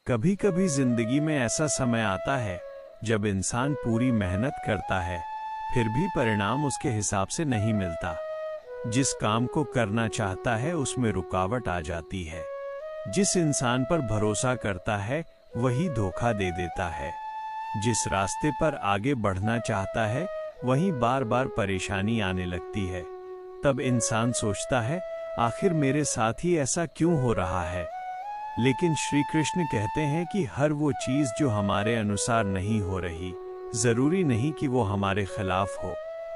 कभी कभी जिंदगी में ऐसा समय आता है जब इंसान पूरी मेहनत करता है, फिर भी परिणाम उसके हिसाब से नहीं मिलता। जिस काम को करना चाहता है उसमें रुकावट आ जाती है। जिस इंसान पर भरोसा करता है वही धोखा दे देता है। जिस रास्ते पर आगे बढ़ना चाहता है वहीं बार बार परेशानी आने लगती है। तब इंसान सोचता है, आखिर मेरे साथ ही ऐसा क्यों हो रहा है। लेकिन श्री कृष्ण कहते हैं कि हर वो चीज जो हमारे अनुसार नहीं हो रही, जरूरी नहीं कि वो हमारे खिलाफ हो।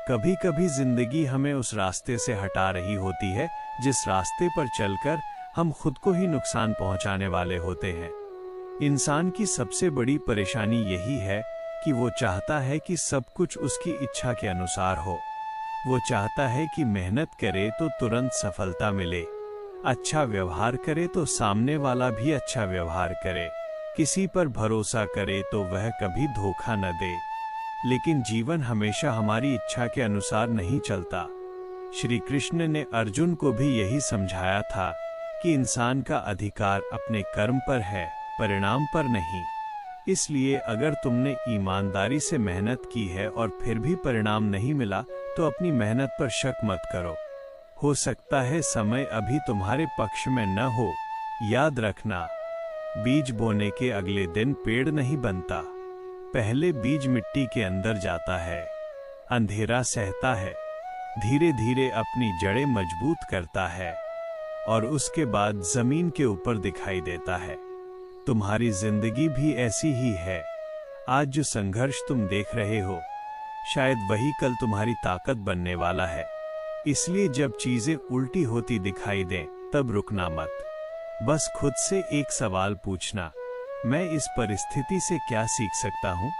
कभी कभी जिंदगी हमें उस रास्ते से हटा रही होती है जिस रास्ते पर चलकर हम खुद को ही नुकसान पहुंचाने वाले होते हैं। इंसान की सबसे बड़ी परेशानी यही है कि वो चाहता है कि सब कुछ उसकी इच्छा के अनुसार हो। वो चाहता है कि मेहनत करे तो तुरंत सफलता मिले, अच्छा व्यवहार करे तो सामने वाला भी अच्छा व्यवहार करे, किसी पर भरोसा करे तो वह कभी धोखा न दे। लेकिन जीवन हमेशा हमारी इच्छा के अनुसार नहीं चलता। श्री कृष्ण ने अर्जुन को भी यही समझाया था कि इंसान का अधिकार अपने कर्म पर है, परिणाम पर नहीं। इसलिए अगर तुमने ईमानदारी से मेहनत की है और फिर भी परिणाम नहीं मिला तो अपनी मेहनत पर शक मत करो। हो सकता है समय अभी तुम्हारे पक्ष में न हो। याद रखना, बीज बोने के अगले दिन पेड़ नहीं बनता। पहले बीज मिट्टी के अंदर जाता है, अंधेरा सहता है, धीरे धीरे अपनी जड़ें मजबूत करता है और उसके बाद जमीन के ऊपर दिखाई देता है। तुम्हारी जिंदगी भी ऐसी ही है। आज जो संघर्ष तुम देख रहे हो, शायद वही कल तुम्हारी ताकत बनने वाला है। इसलिए जब चीजें उल्टी होती दिखाई दें तब रुकना मत। बस खुद से एक सवाल पूछना, मैं इस परिस्थिति से क्या सीख सकता हूँ।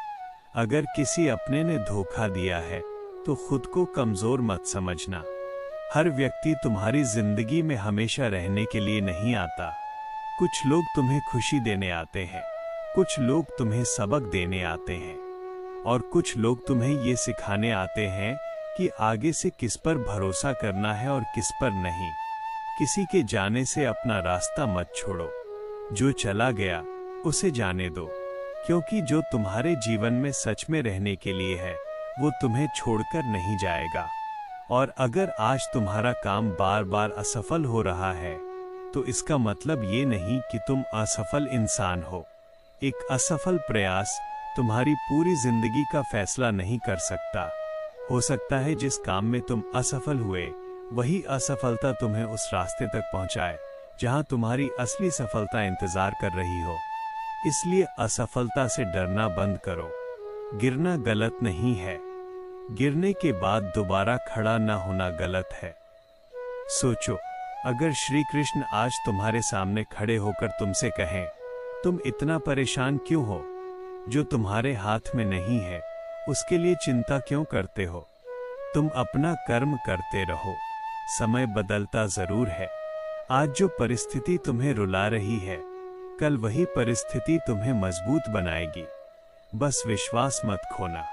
अगर किसी अपने ने धोखा दिया है तो खुद को कमजोर मत समझना। हर व्यक्ति तुम्हारी जिंदगी में हमेशा रहने के लिए नहीं आता। कुछ लोग तुम्हें खुशी देने आते हैं, कुछ लोग तुम्हें सबक देने आते हैं और कुछ लोग तुम्हें ये सिखाने आते हैं कि आगे से किस पर भरोसा करना है और किस पर नहीं। किसी के जाने से अपना रास्ता मत छोड़ो। जो चला गया उसे जाने दो, क्योंकि जो तुम्हारे जीवन में सच में रहने के लिए है वो तुम्हें छोड़कर नहीं जाएगा। और अगर आज तुम्हारा काम बार बार असफल हो रहा है तो इसका मतलब ये नहीं कि तुम असफल इंसान हो। एक असफल प्रयास तुम्हारी पूरी जिंदगी का फैसला नहीं कर सकता। हो सकता है जिस काम में तुम असफल हुए वही असफलता तुम्हें उस रास्ते तक पहुंचाए जहां तुम्हारी असली सफलता इंतजार कर रही हो। इसलिए असफलता से डरना बंद करो। गिरना गलत नहीं है, गिरने के बाद दोबारा खड़ा न होना गलत है। सोचो, अगर श्री कृष्ण आज तुम्हारे सामने खड़े होकर तुमसे कहें, तुम इतना परेशान क्यों हो? जो तुम्हारे हाथ में नहीं है उसके लिए चिंता क्यों करते हो? तुम अपना कर्म करते रहो। समय बदलता जरूर है। आज जो परिस्थिति तुम्हें रुला रही है, कल वही परिस्थिति तुम्हें मजबूत बनाएगी। बस विश्वास मत खोना।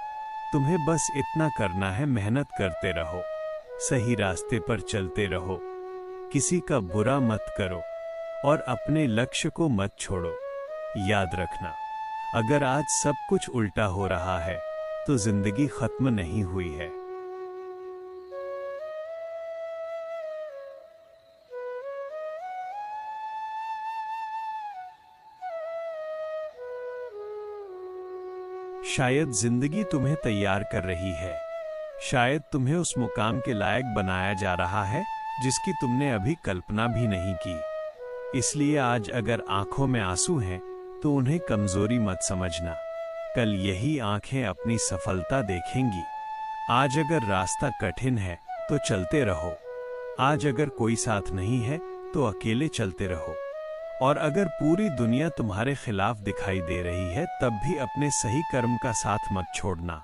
तुम्हें बस इतना करना है, मेहनत करते रहो, सही रास्ते पर चलते रहो, किसी का बुरा मत करो और अपने लक्ष्य को मत छोड़ो। याद रखना, अगर आज सब कुछ उल्टा हो रहा है तो जिंदगी खत्म नहीं हुई है। शायद जिंदगी तुम्हें तैयार कर रही है, शायद तुम्हें उस मुकाम के लायक बनाया जा रहा है जिसकी तुमने अभी कल्पना भी नहीं की। इसलिए आज अगर आंखों में आंसू हैं तो उन्हें कमजोरी मत समझना। कल यही आंखें अपनी सफलता देखेंगी। आज अगर रास्ता कठिन है तो चलते रहो। आज अगर कोई साथ नहीं है तो अकेले चलते रहो। और अगर पूरी दुनिया तुम्हारे खिलाफ दिखाई दे रही है तब भी अपने सही कर्म का साथ मत छोड़ना,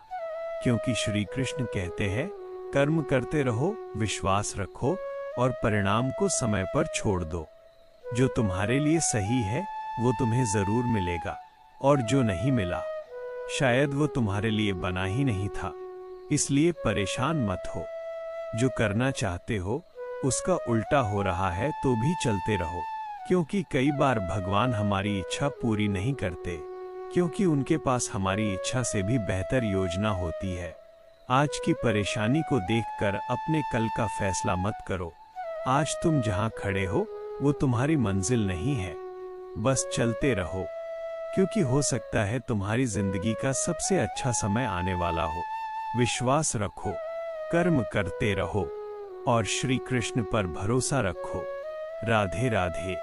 क्योंकि श्री कृष्ण कहते हैं, कर्म करते रहो, विश्वास रखो और परिणाम को समय पर छोड़ दो। जो तुम्हारे लिए सही है वो तुम्हें जरूर मिलेगा और जो नहीं मिला शायद वो तुम्हारे लिए बना ही नहीं था। इसलिए परेशान मत हो। जो करना चाहते हो उसका उल्टा हो रहा है तो भी चलते रहो, क्योंकि कई बार भगवान हमारी इच्छा पूरी नहीं करते, क्योंकि उनके पास हमारी इच्छा से भी बेहतर योजना होती है। आज की परेशानी को देखकर अपने कल का फैसला मत करो। आज तुम जहां खड़े हो वो तुम्हारी मंजिल नहीं है। बस चलते रहो, क्योंकि हो सकता है तुम्हारी जिंदगी का सबसे अच्छा समय आने वाला हो। विश्वास रखो, कर्म करते रहो और श्री कृष्ण पर भरोसा रखो। राधे राधे।